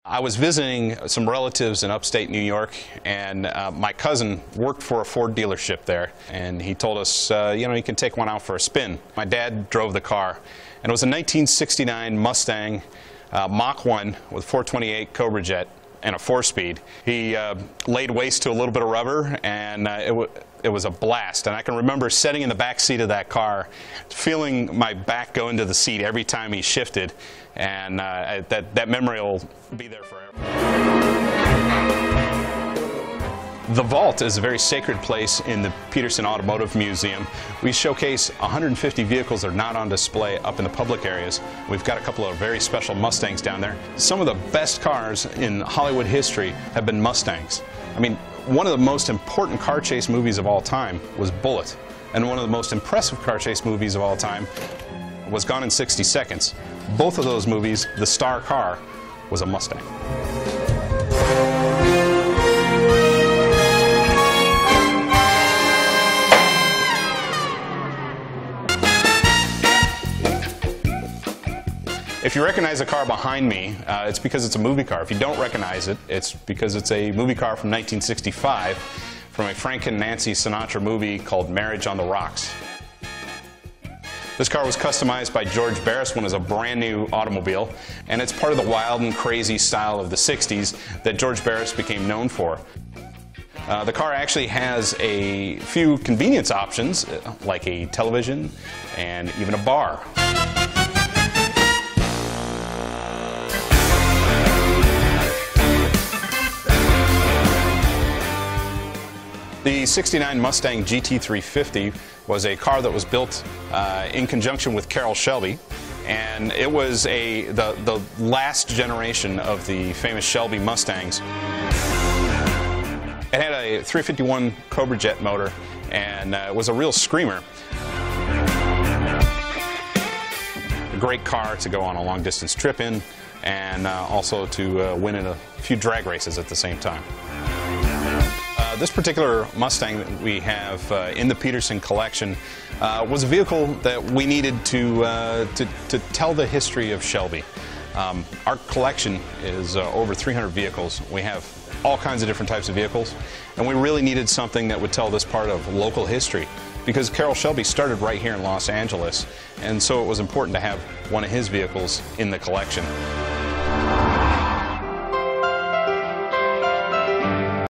I was visiting some relatives in upstate New York, and my cousin worked for a Ford dealership there, and he told us, you can take one out for a spin. My dad drove the car, and it was a 1969 Mustang Mach 1 with 428 Cobra Jet and a 4-speed. He laid waste to a little bit of rubber, and it was a blast. And I can remember sitting in the back seat of that car, feeling my back go into the seat every time he shifted, and that memory will be there forever. The vault is a very sacred place in the Peterson Automotive Museum. We showcase 150 vehicles that are not on display up in the public areas. We've got a couple of very special Mustangs down there. Some of the best cars in Hollywood history have been Mustangs. I mean, one of the most important car chase movies of all time was Bullitt, and one of the most impressive car chase movies of all time was Gone in 60 Seconds. Both of those movies, the star car was a Mustang. If you recognize the car behind me, it's because it's a movie car. If you don't recognize it, it's because it's a movie car from 1965 from a Frank and Nancy Sinatra movie called Marriage on the Rocks. This car was customized by George Barris when it was a brand new automobile, and it's part of the wild and crazy style of the 60s that George Barris became known for. The car actually has a few convenience options, like a television and even a bar. The '69 Mustang GT350 was a car that was built in conjunction with Carroll Shelby, and it was the last generation of the famous Shelby Mustangs. It had a 351 Cobra Jet motor, and it was a real screamer. A great car to go on a long distance trip in, and also to win in a few drag races at the same time. This particular Mustang that we have in the Peterson collection was a vehicle that we needed to tell the history of Shelby. Our collection is over 300 vehicles. We have all kinds of different types of vehicles, and we really needed something that would tell this part of local history, because Carroll Shelby started right here in Los Angeles, and so it was important to have one of his vehicles in the collection.